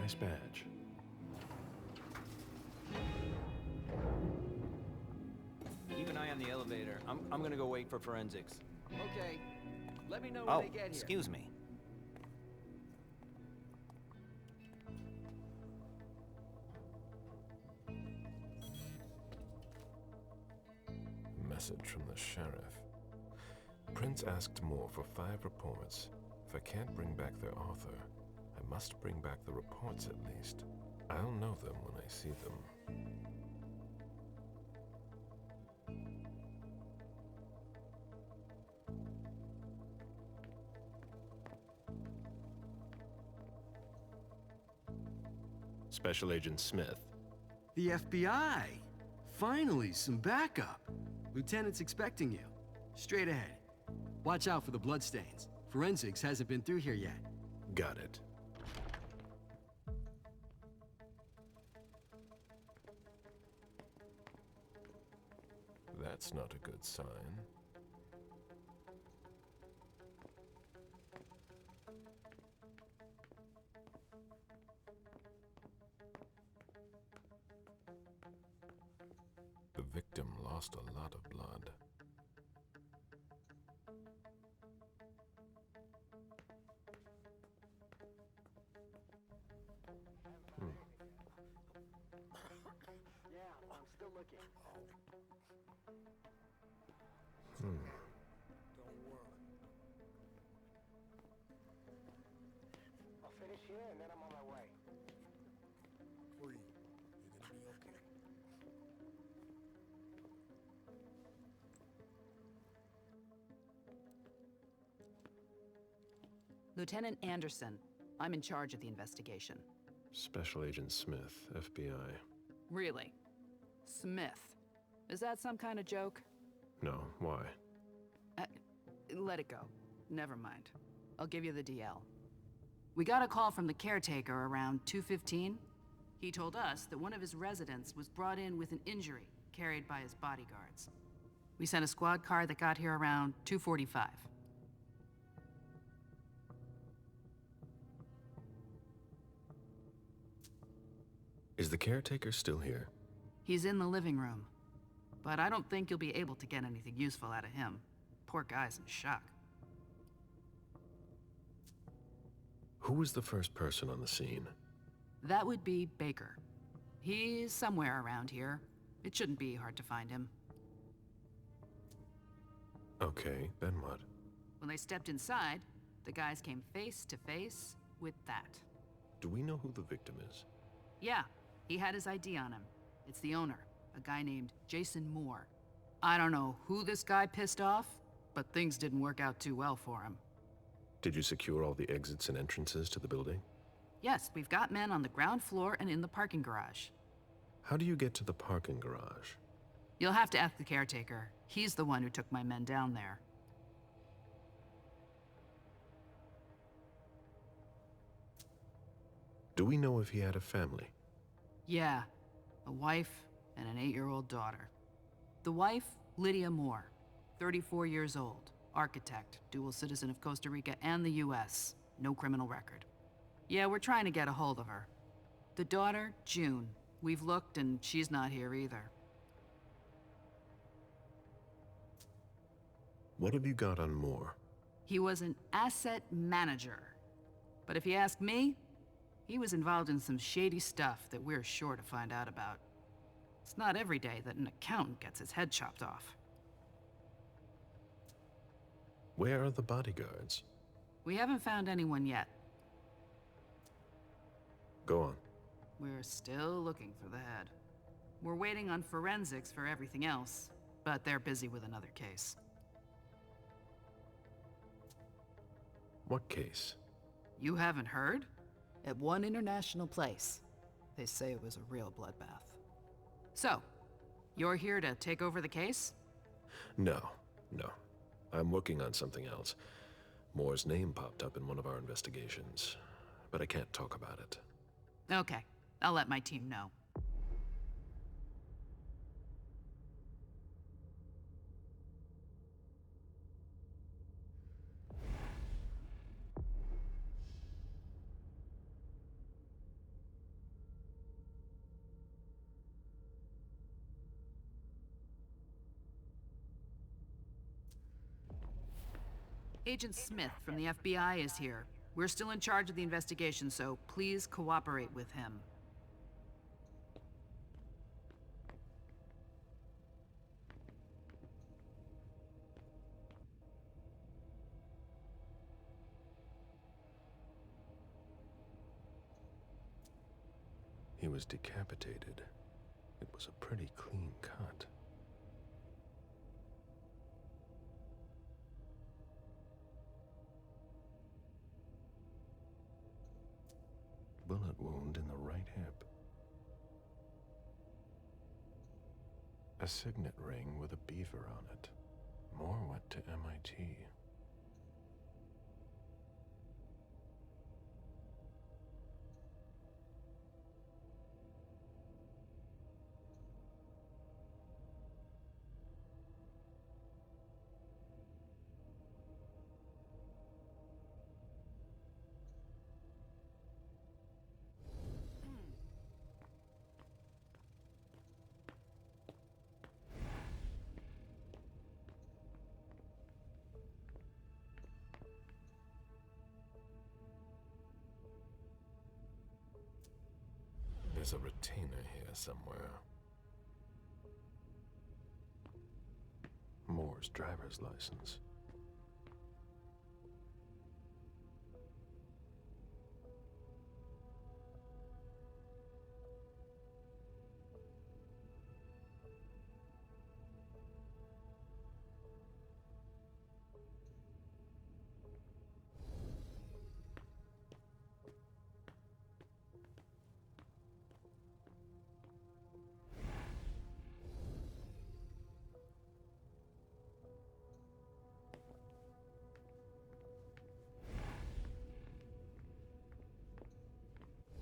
Nice badge. Keep an eye on the elevator. I'm gonna go wait for forensics. Okay. Let me know when they get here. Excuse me. Message from the sheriff. Prince asked more for 5 reports. If I can't bring back their author, I must bring back the reports at least. I'll know them when I see them. Special Agent Smith. The FBI! Finally, some backup. Lieutenant's expecting you. Straight ahead. Watch out for the bloodstains. Forensics hasn't been through here yet. Got it. That's not a good sign. The victim lost a lot of blood. Yeah, I'm still looking. Don't worry. I'll finish here and then I'm on my way. Free. You're gonna be okay. Lieutenant Anderson, I'm in charge of the investigation. Special Agent Smith, FBI. Really? Smith. Is that some kind of joke? No, why? Let it go. Never mind. I'll give you the DL. We got a call from the caretaker around 2:15. He told us that one of his residents was brought in with an injury carried by his bodyguards. We sent a squad car that got here around 2:45. Is the caretaker still here? He's in the living room, but I don't think you'll be able to get anything useful out of him. Poor guy's in shock. Who was the first person on the scene? That would be Baker. He's somewhere around here. It shouldn't be hard to find him. Okay, then what? When they stepped inside, the guys came face to face with that. Do we know who the victim is? Yeah, he had his ID on him. It's the owner, a guy named Jason Moore. I don't know who this guy pissed off, but things didn't work out too well for him. Did you secure all the exits and entrances to the building? Yes, we've got men on the ground floor and in the parking garage. How do you get to the parking garage? You'll have to ask the caretaker. He's the one who took my men down there. Do we know if he had a family? Yeah, a wife and an 8-year-old daughter. The wife, Lydia Moore, 34 years old, architect, dual citizen of Costa Rica and the US, no criminal record. Yeah, we're trying to get a hold of her. The daughter, June. We've looked and she's not here either. What have you got on Moore? He was an asset manager. But if you ask me, he was involved in some shady stuff that we're sure to find out about. It's not every day that an accountant gets his head chopped off. Where are the bodyguards? We haven't found anyone yet. Go on. We're still looking for the head. We're waiting on forensics for everything else, but they're busy with another case. What case? You haven't heard? At one international place. They say it was a real bloodbath. So, you're here to take over the case? No. I'm working on something else. Moore's name popped up in one of our investigations, but I can't talk about it. Okay, I'll let my team know. Agent Smith from the FBI is here. We're still in charge of the investigation, so please cooperate with him. He was decapitated. It was a pretty clean cut. Bullet wound in the right hip. A signet ring with a beaver on it. More went to MIT. There's a retainer here somewhere. Moore's driver's license.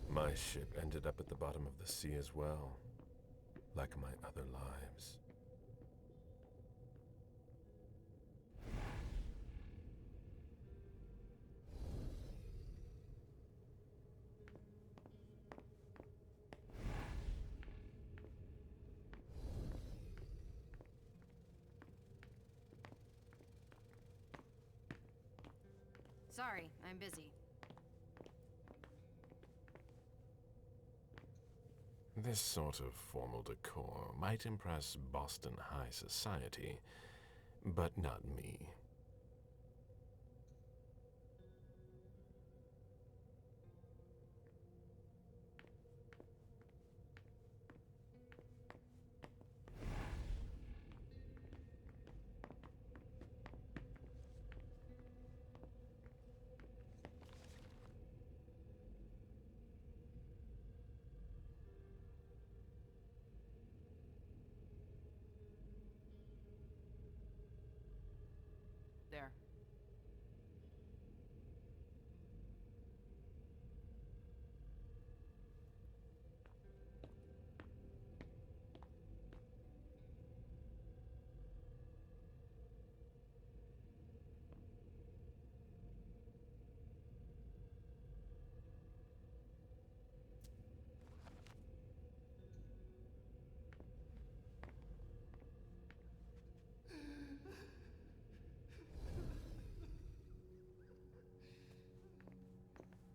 My ship ended up at the bottom of the sea as well, like my other lives. Sorry, I'm busy. This sort of formal decor might impress Boston high society, but not me. There.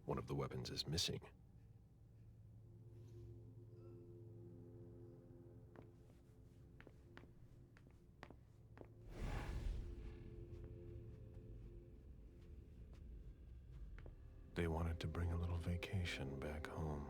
One of the weapons is missing. They wanted to bring a little vacation back home.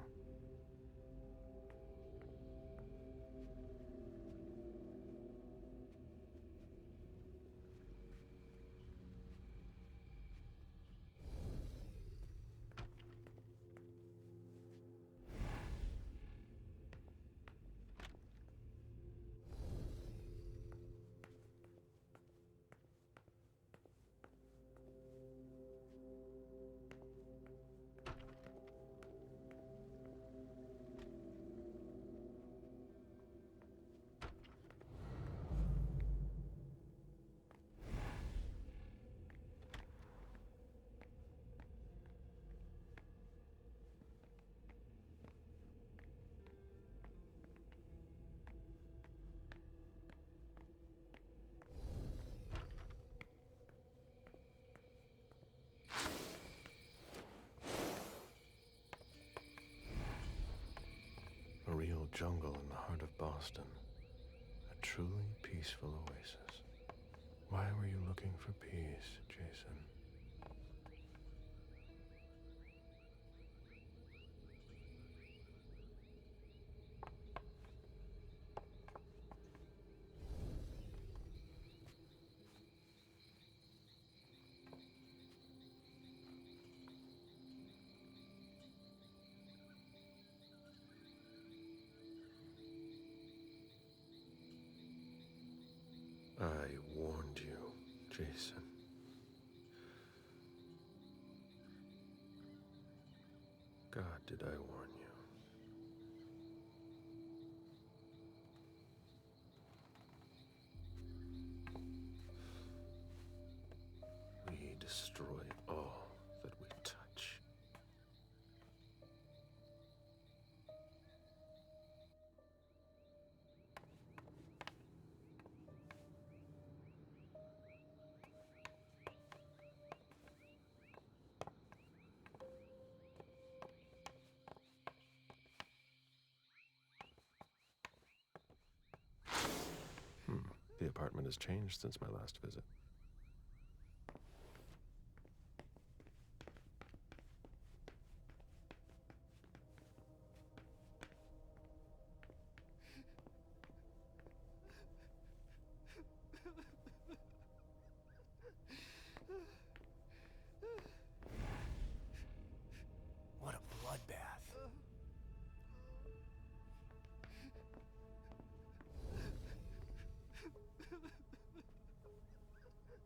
jungle in the heart of Boston. A truly peaceful oasis. Why were you looking for peace, Jason? I warned you, Jason. God, did I warn you? We destroy all that we touch. The apartment has changed since my last visit. What a bloodbath.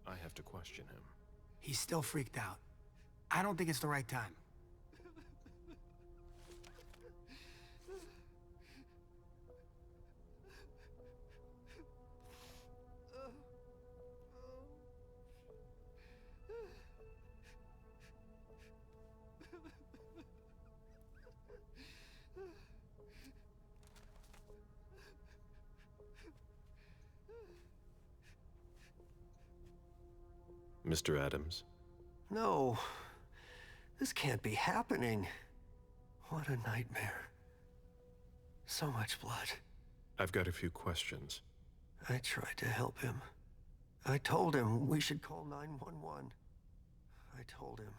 I have to question him. He's still freaked out. I don't think it's the right time. Mr. Adams? No, this can't be happening. What a nightmare. So much blood. I've got a few questions. I tried to help him. I told him we should call 911. I told him.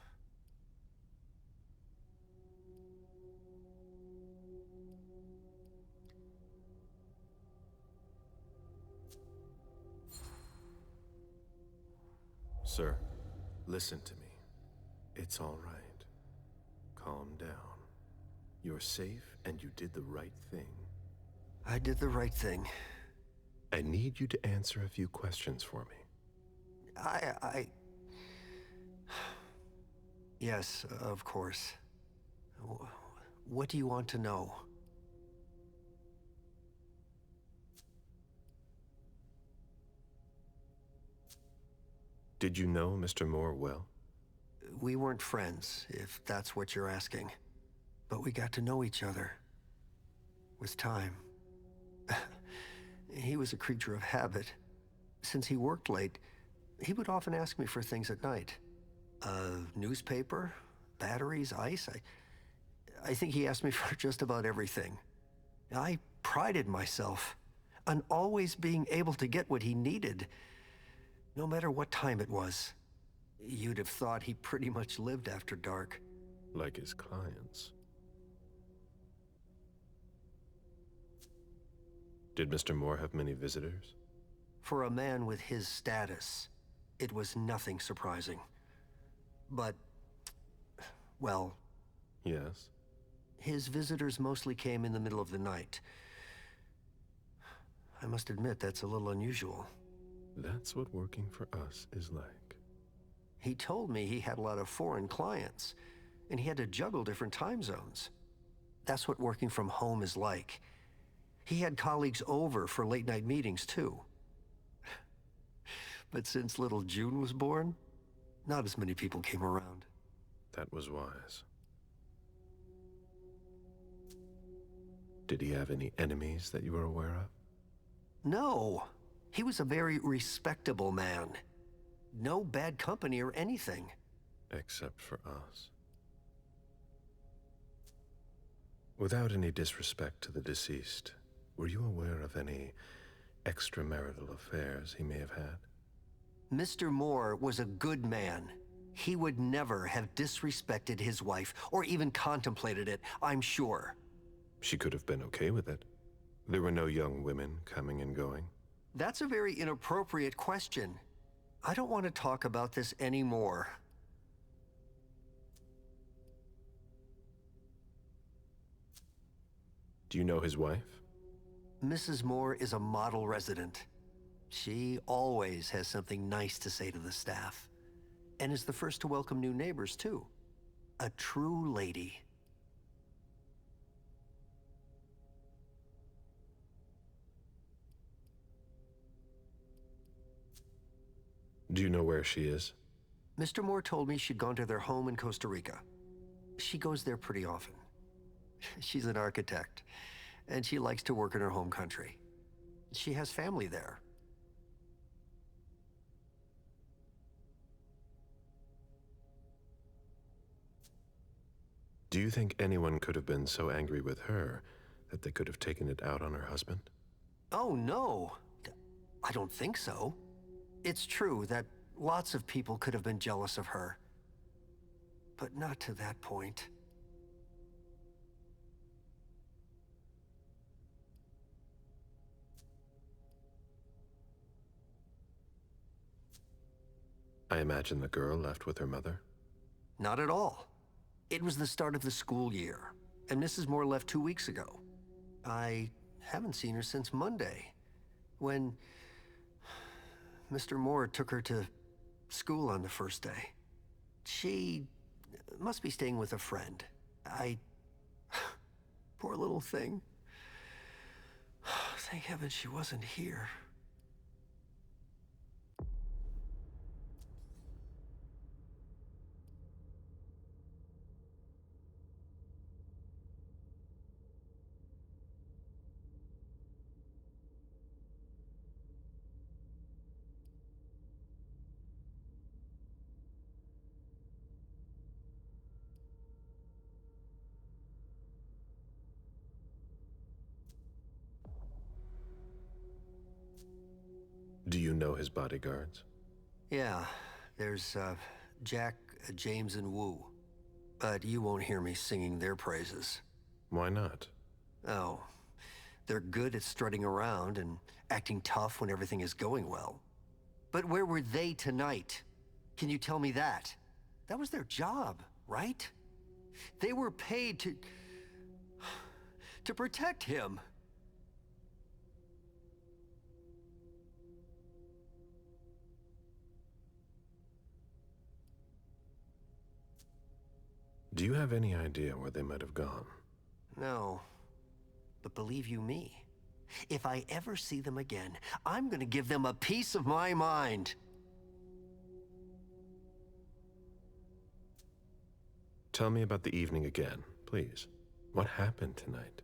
Sir, listen to me. It's all right. Calm down. You're safe and you did the right thing. I did the right thing. I need you to answer a few questions for me. Yes, of course. What do you want to know? Did you know Mr. Moore well? We weren't friends, if that's what you're asking. But we got to know each other. With time. He was a creature of habit. Since he worked late, he would often ask me for things at night. Newspaper, batteries, ice. I think he asked me for just about everything. I prided myself on always being able to get what he needed, no matter what time it was. You'd have thought he pretty much lived after dark. Like his clients. Did Mr. Moore have many visitors? For a man with his status, it was nothing surprising. But, well... Yes? His visitors mostly came in the middle of the night. I must admit, that's a little unusual. That's what working for us is like. He told me he had a lot of foreign clients, and he had to juggle different time zones. That's what working from home is like. He had colleagues over for late-night meetings, too. But since little June was born, not as many people came around. That was wise. Did he have any enemies that you were aware of? No. He was a very respectable man. No bad company or anything. Except for us. Without any disrespect to the deceased, were you aware of any extramarital affairs he may have had? Mr. Moore was a good man. He would never have disrespected his wife or even contemplated it, I'm sure. She could have been okay with it. There were no young women coming and going. That's a very inappropriate question. I don't want to talk about this anymore. Do you know his wife? Mrs. Moore is a model resident. She always has something nice to say to the staff. And is the first to welcome new neighbors, too. A true lady. Do you know where she is? Mr. Moore told me she'd gone to their home in Costa Rica. She goes there pretty often. She's an architect, and she likes to work in her home country. She has family there. Do you think anyone could have been so angry with her that they could have taken it out on her husband? Oh, no. I don't think so. It's true that lots of people could have been jealous of her. But not to that point. I imagine the girl left with her mother. Not at all. It was the start of the school year, and Mrs. Moore left 2 weeks ago. I haven't seen her since Monday, when Mr. Moore took her to school on the first day. She must be staying with a friend. Poor little thing. Thank heaven she wasn't here. Do you know his bodyguards? Yeah, there's Jack, James, and Wu. But you won't hear me singing their praises. Why not? Oh, they're good at strutting around and acting tough when everything is going well. But where were they tonight? Can you tell me that? That was their job, right? They were paid to protect him. Do you have any idea where they might have gone? No. But believe you me, if I ever see them again, I'm gonna give them a piece of my mind. Tell me about the evening again, please. What happened tonight?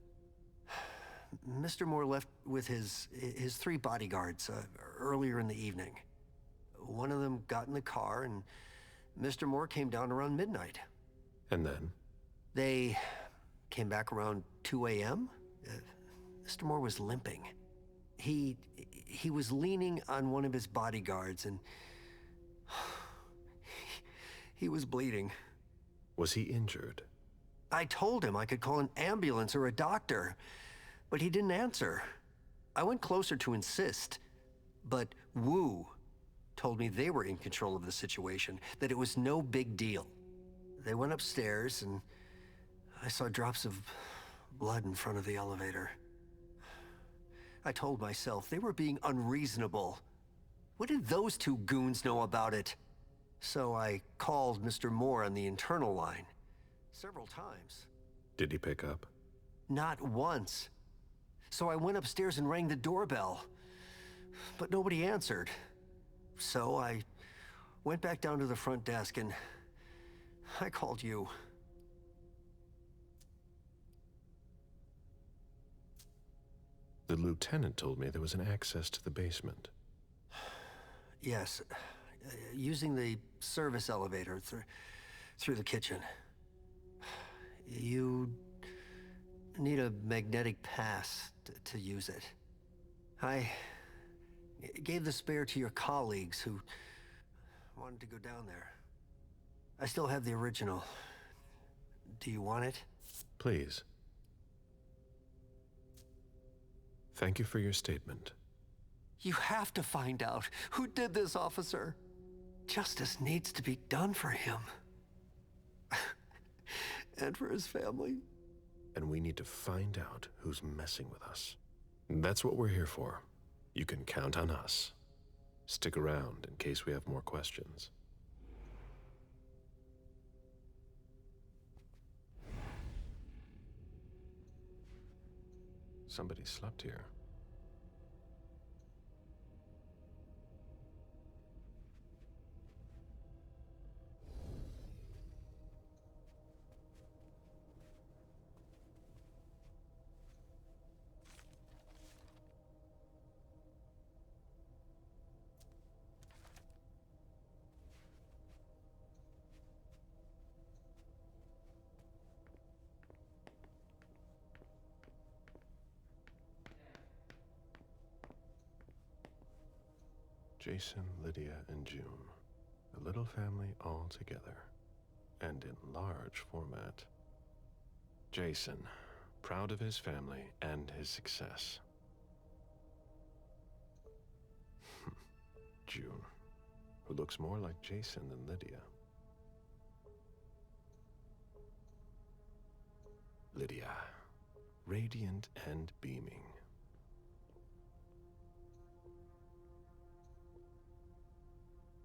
Mr. Moore left with his 3 bodyguards earlier in the evening. One of them got in the car, and Mr. Moore came down around midnight. And then? They came back around 2 a.m. Mr. Moore was limping. He was leaning on one of his bodyguards, and he was bleeding. Was he injured? I told him I could call an ambulance or a doctor, but he didn't answer. I went closer to insist, but Wu told me they were in control of the situation, that it was no big deal. They went upstairs, and I saw drops of blood in front of the elevator. I told myself they were being unreasonable. What did those 2 goons know about it? So I called Mr. Moore on the internal line several times. Did he pick up? Not once. So I went upstairs and rang the doorbell, but nobody answered. So I went back down to the front desk, and I called you. The lieutenant told me there was an access to the basement. Yes, using the service elevator through the kitchen. You need a magnetic pass to use it. I gave the spare to your colleagues who wanted to go down there. I still have the original. Do you want it? Please. Thank you for your statement. You have to find out who did this, officer. Justice needs to be done for him. And for his family. And we need to find out who's messing with us. That's what we're here for. You can count on us. Stick around in case we have more questions. Somebody slept here. Jason, Lydia, and June. A little family all together. And in large format. Jason, proud of his family and his success. June, who looks more like Jason than Lydia. Lydia, radiant and beaming.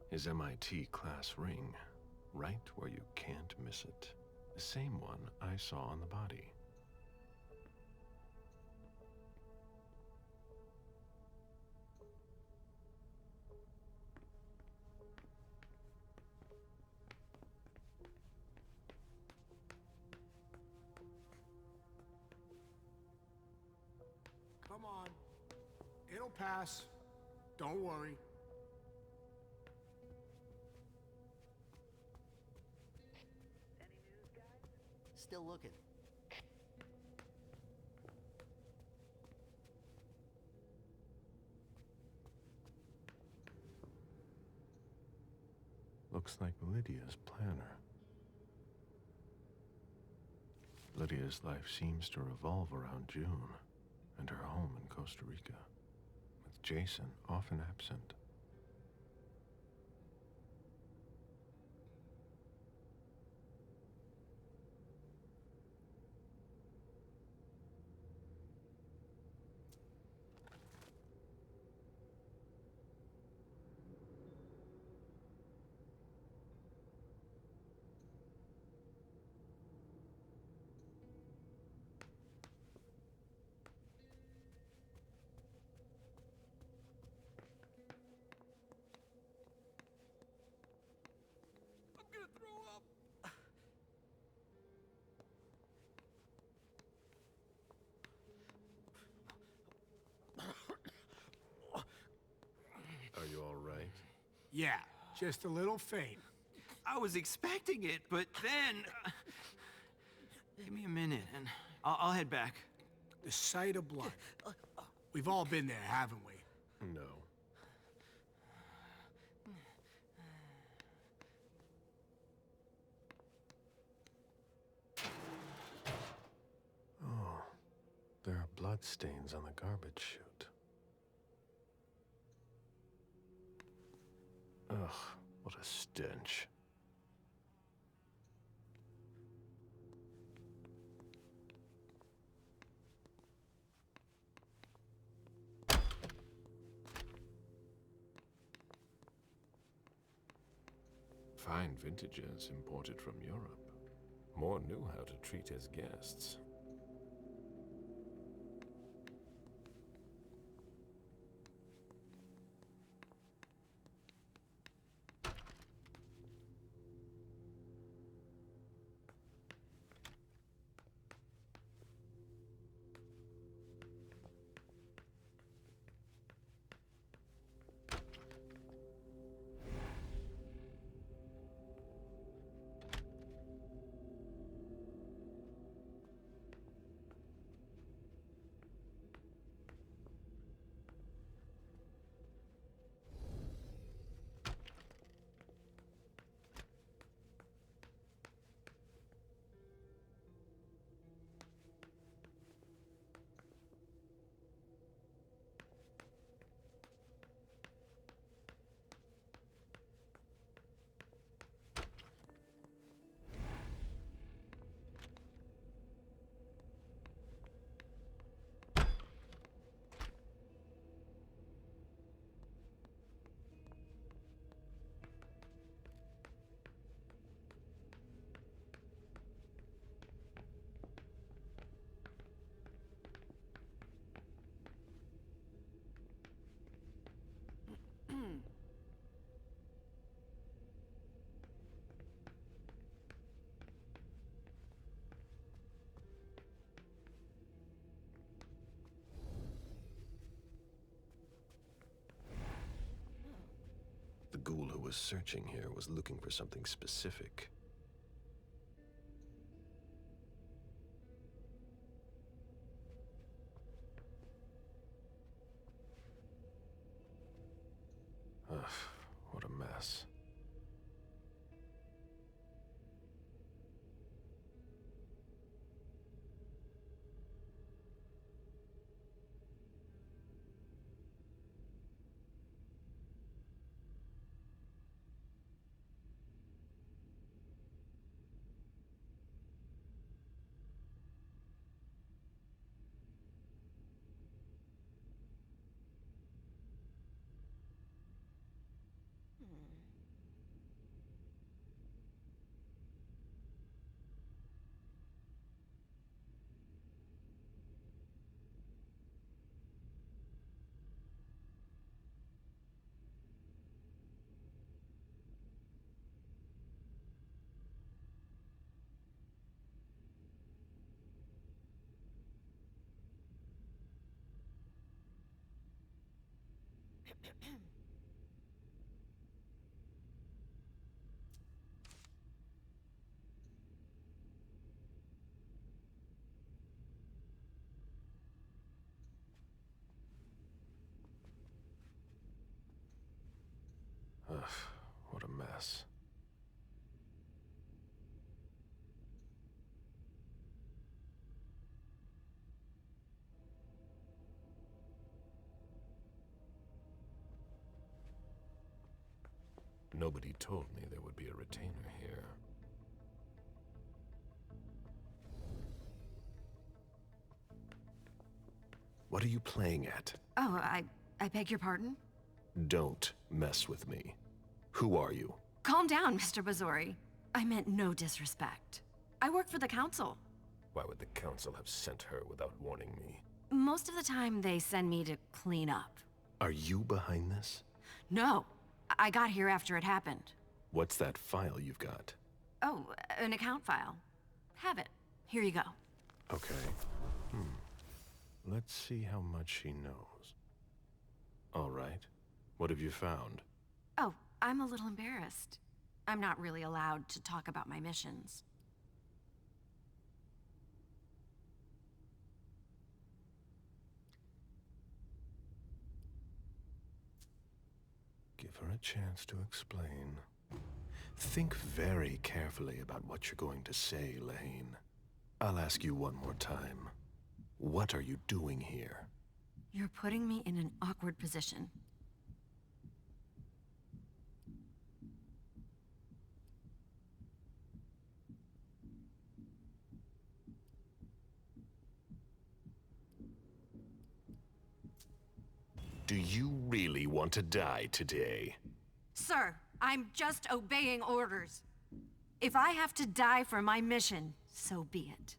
His MIT class ring, right where you can't miss it. The same one I saw on the body. Come on. It'll pass. Don't worry. Still looking. Looks like Lydia's planner. Lydia's life seems to revolve around June and her home in Costa Rica, with Jason often absent. Are you all right? Yeah, just a little faint. I was expecting it, but then... give me a minute, and I'll head back. The sight of blood. We've all been there, haven't we? No. Oh, there are blood stains on the garbage chute. Ugh, what a stench. Fine vintages imported from Europe. Moore knew how to treat his guests. was searching here was looking for something specific. Ugh, what a mess. Ugh, what a mess. Nobody told me there would be a retainer here. What are you playing at? Oh, I beg your pardon? Don't mess with me. Who are you? Calm down, Mr. Bazori. I meant no disrespect. I work for the council. Why would the council have sent her without warning me? Most of the time, they send me to clean up. Are you behind this? No, I got here after it happened. What's that file you've got? Oh, an account file. Have it. Here you go. Okay. Let's see how much she knows. All right. What have you found? Oh, I'm a little embarrassed. I'm not really allowed to talk about my missions. Give her a chance to explain. Think very carefully about what you're going to say, Lane. I'll ask you one more time. What are you doing here? You're putting me in an awkward position. Do you really want to die today? Sir, I'm just obeying orders. If I have to die for my mission, so be it.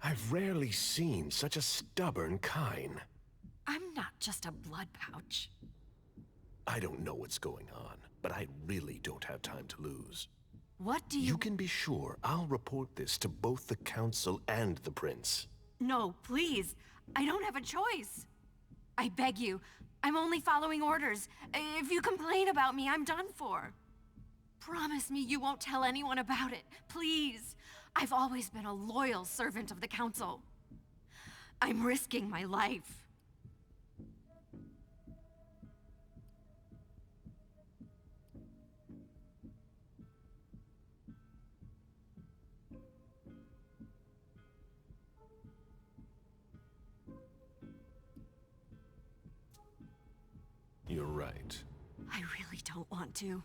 I've rarely seen such a stubborn kind. I'm not just a blood pouch. I don't know what's going on, but I really don't have time to lose. What do You can be sure I'll report this to both the council and the prince. No, please. I don't have a choice. I beg you. I'm only following orders. If you complain about me, I'm done for. Promise me you won't tell anyone about it, please. I've always been a loyal servant of the council. I'm risking my life. You're right. I really don't want to.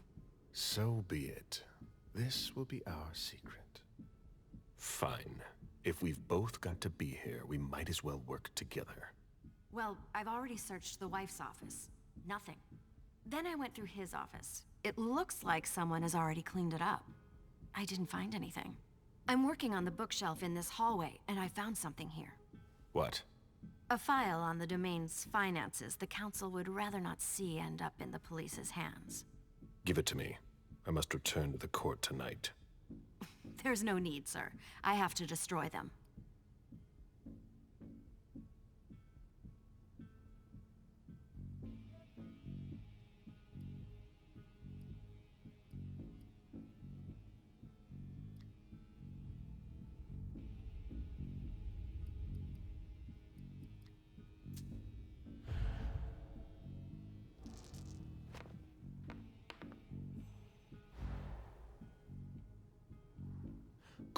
So be it. This will be our secret. Fine. If we've both got to be here, we might as well work together. Well, I've already searched the wife's office. Nothing. Then I went through his office. It looks like someone has already cleaned it up. I didn't find anything. I'm working on the bookshelf in this hallway, and I found something here. What? A file on the domain's finances the council would rather not see end up in the police's hands. Give it to me. I must return to the court tonight. There's no need, sir. I have to destroy them.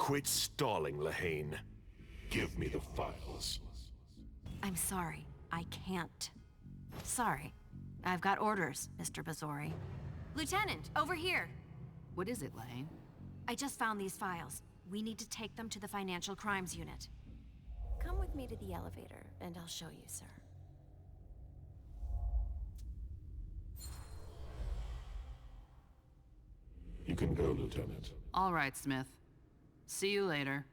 Quit stalling, Lahane. Give me the files. I'm sorry. I can't. Sorry. I've got orders, Mr. Bazori. Lieutenant, over here! What is it, Lane? I just found these files. We need to take them to the Financial Crimes Unit. Come with me to the elevator, and I'll show you, sir. You can go, Lieutenant. All right, Smith. See you later.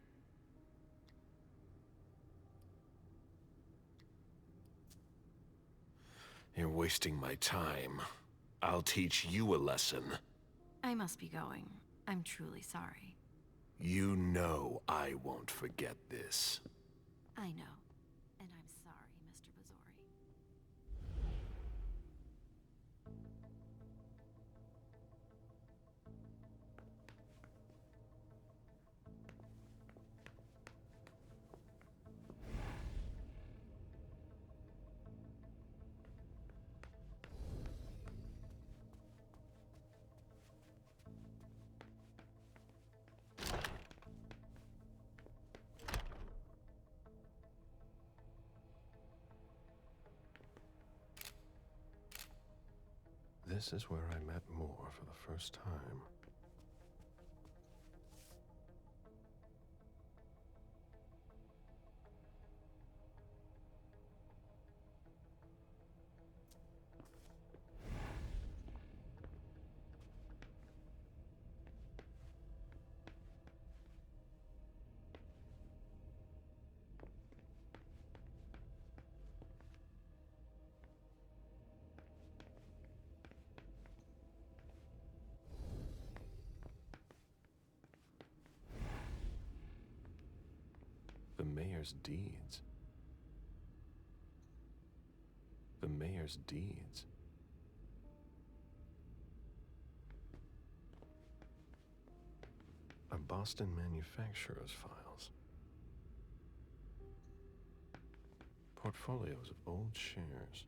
You're wasting my time. I'll teach you a lesson. I must be going. I'm truly sorry. You know I won't forget this. I know. And I'm sorry, Mr. Bazori. This is where I met Moore for the first time. The mayor's deeds. The mayor's deeds. A Boston manufacturer's files. Portfolios of old shares.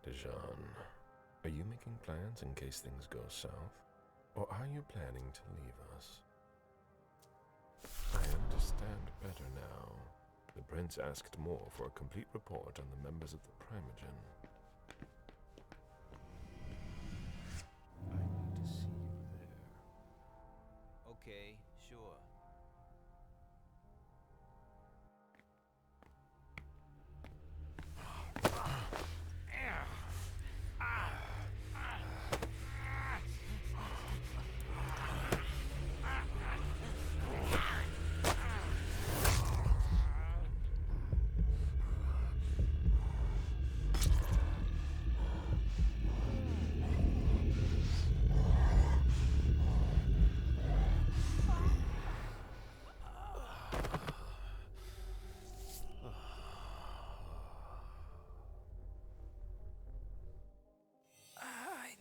Dijon, are you making plans in case things go south? Or are you planning to leave us? I understand better now. The prince asked Moore for a complete report on the members of the Primogen. I need to see you there. Okay, sure.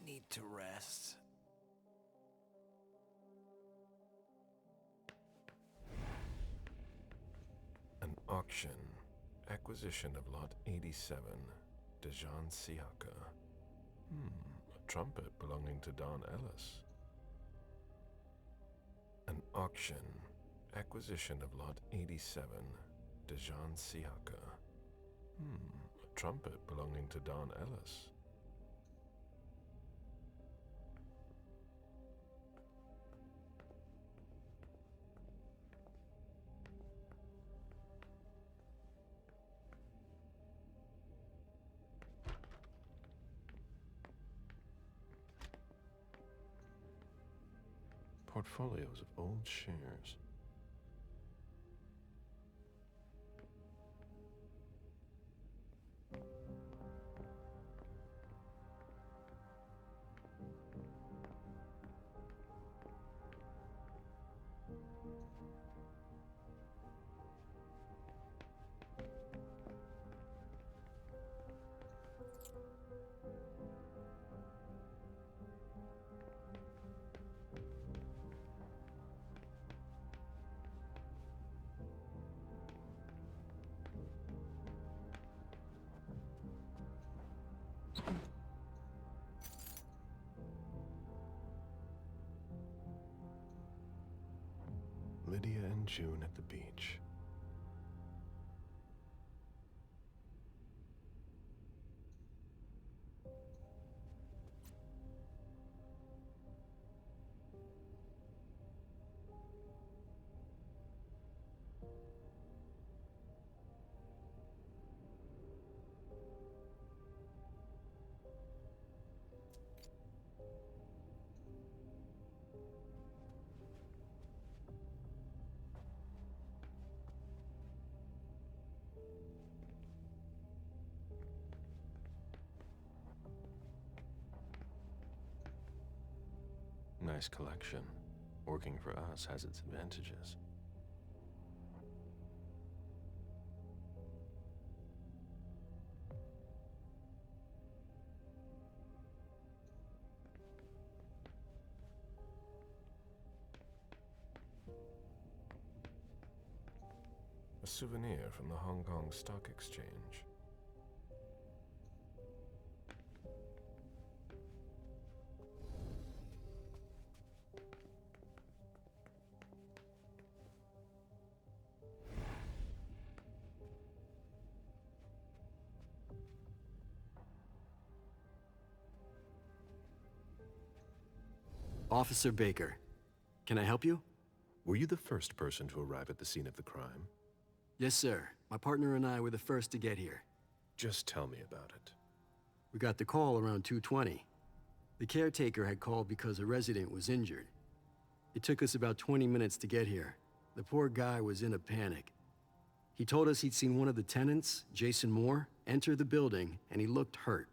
Need to rest. An auction. Acquisition of Lot 87. Dijon Siaka. A trumpet belonging to Don Ellis. An auction. Acquisition of Lot 87. Dijon Siaka. A trumpet belonging to Don Ellis. Portfolios of old shares. June at the beach. Nice collection. Working for us has its advantages. A souvenir from the Hong Kong Stock Exchange. Officer Baker, can I help you? Were you the first person to arrive at the scene of the crime? Yes, sir. My partner and I were the first to get here. Just tell me about it. We got the call around 2:20. The caretaker had called because a resident was injured. It took us about 20 minutes to get here. The poor guy was in a panic. He told us he'd seen one of the tenants, Jason Moore, enter the building, and he looked hurt.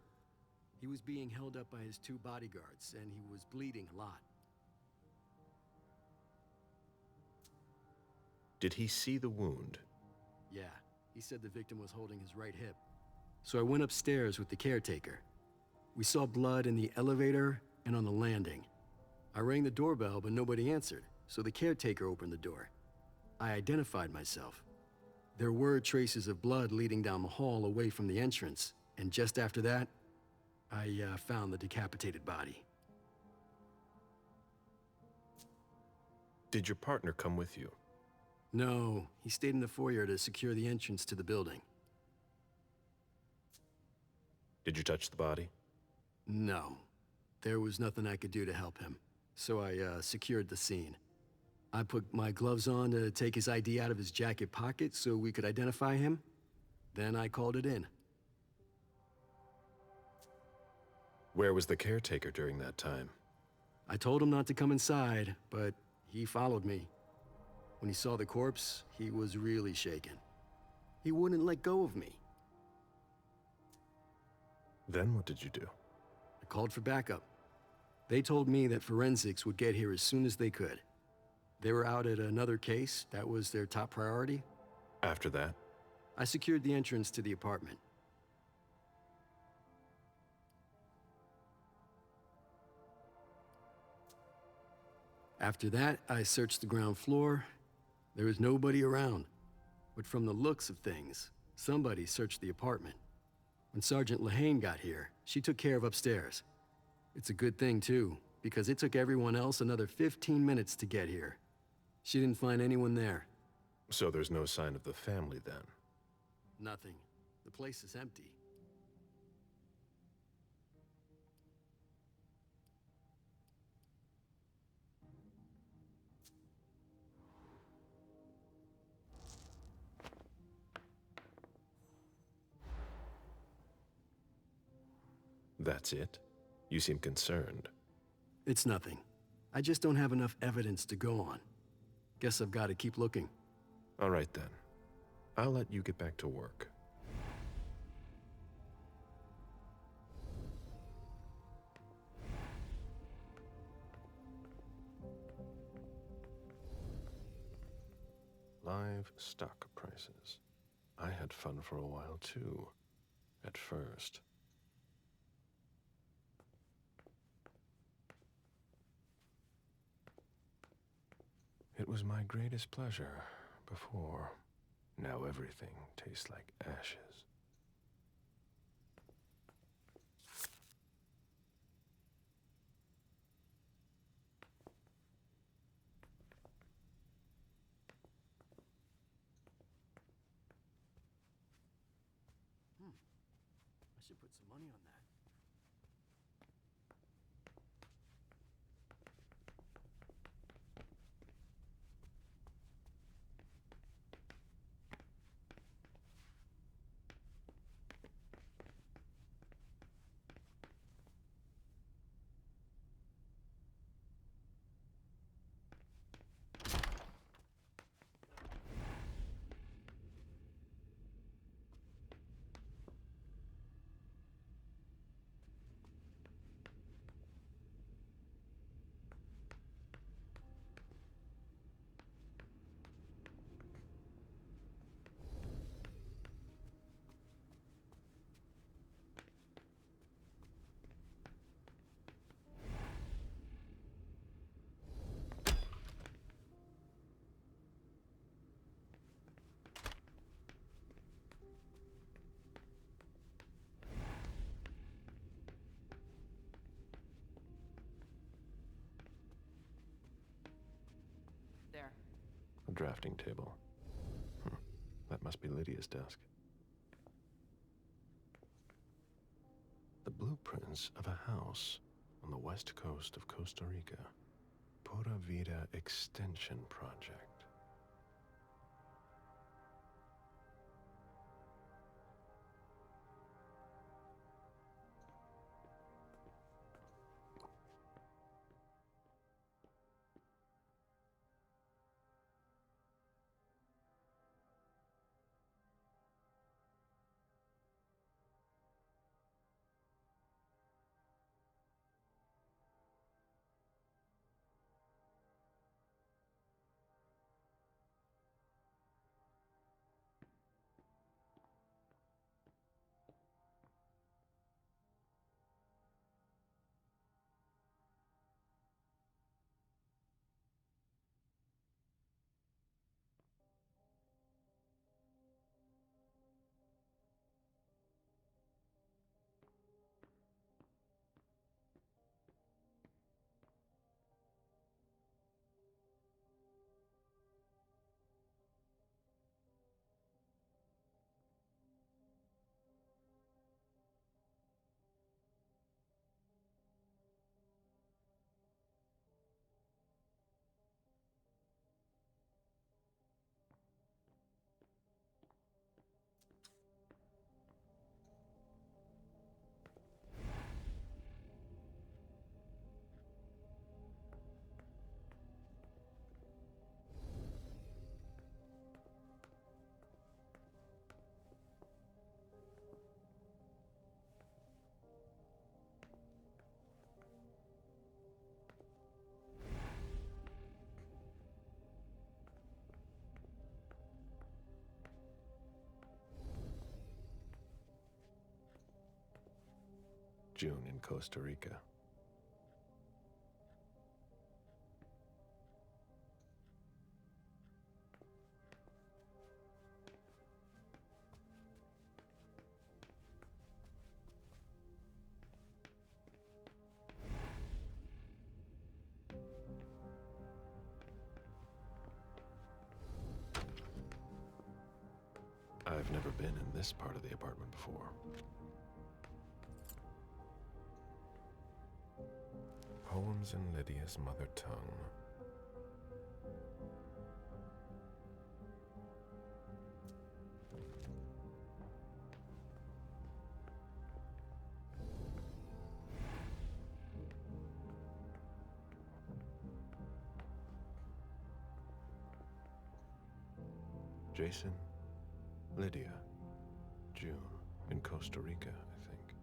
He was being held up by his 2 bodyguards, and he was bleeding a lot. Did he see the wound? Yeah, he said the victim was holding his right hip. So I went upstairs with the caretaker. We saw blood in the elevator and on the landing. I rang the doorbell, but nobody answered, so the caretaker opened the door. I identified myself. There were traces of blood leading down the hall away from the entrance, and just after that, I found the decapitated body. Did your partner come with you? No, he stayed in the foyer to secure the entrance to the building. Did you touch the body? No. There was nothing I could do to help him, so I secured the scene. I put my gloves on to take his ID out of his jacket pocket so we could identify him. Then I called it in. Where was the caretaker during that time? I told him not to come inside, but he followed me. When he saw the corpse, he was really shaken. He wouldn't let go of me. Then what did you do? I called for backup. They told me that forensics would get here as soon as they could. They were out at another case. That was their top priority. After that? I secured the entrance to the apartment. After that, I searched the ground floor. There was nobody around. But from the looks of things, somebody searched the apartment. When Sergeant Lehane got here, she took care of upstairs. It's a good thing, too, because it took everyone else another 15 minutes to get here. She didn't find anyone there. So there's no sign of the family then? Nothing. The place is empty. That's it? You seem concerned. It's nothing. I just don't have enough evidence to go on. Guess I've got to keep looking. All right then. I'll let you get back to work. Live stock prices. I had fun for a while too, at first. It was my greatest pleasure before. Now everything tastes like ashes. should put some money on that. There. A drafting table. That must be Lydia's desk. The blueprints of a house on the west coast of Costa Rica. Pura Vida Extension Project. June in Costa Rica. I've never been in this part of the apartment before. Poems in Lydia's mother tongue. Jason, Lydia, June, in Costa Rica, I think.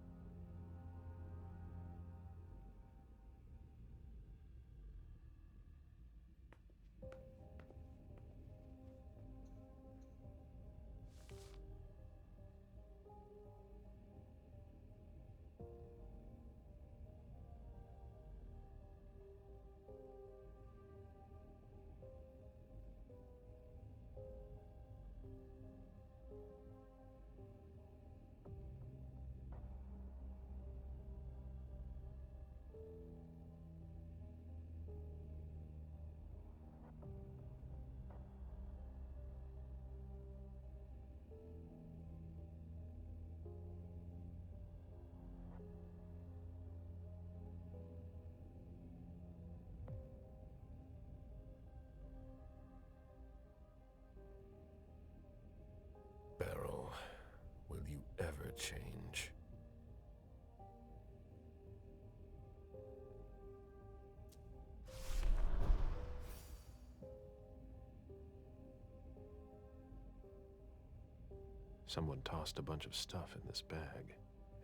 Someone tossed a bunch of stuff in this bag,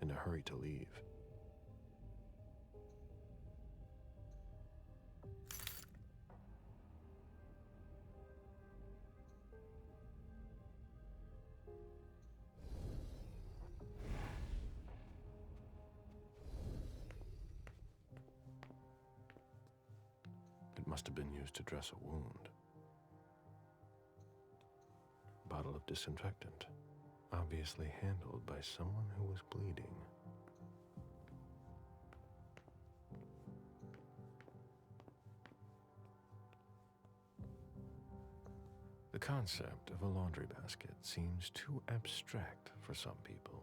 in a hurry to leave. It must have been used to dress a wound. Bottle of disinfectant, obviously handled by someone who was bleeding. The concept of a laundry basket seems too abstract for some people.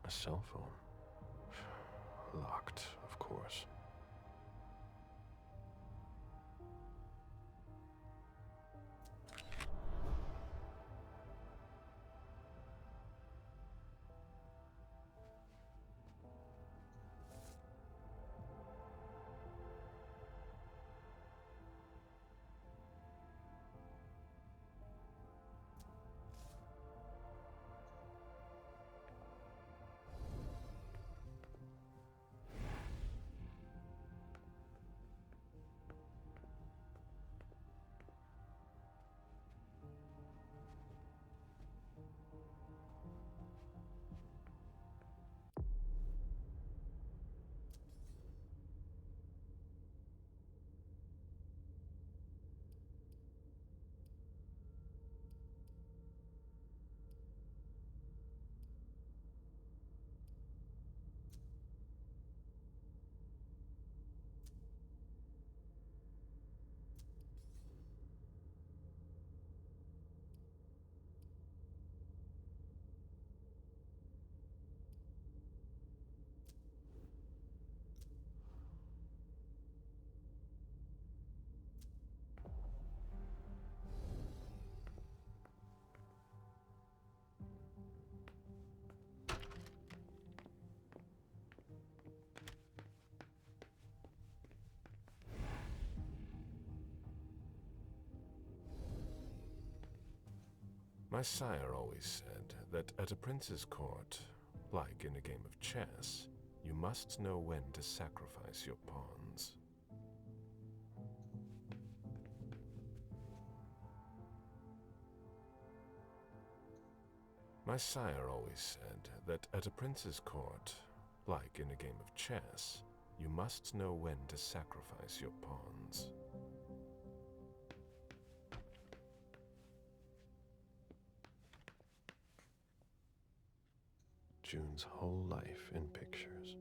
A cell phone. Locked, of course. My sire always said that at a prince's court, like in a game of chess, you must know when to sacrifice your pawns. My sire always said that at a prince's court, like in a game of chess, you must know when to sacrifice your pawns. June's whole life in pictures.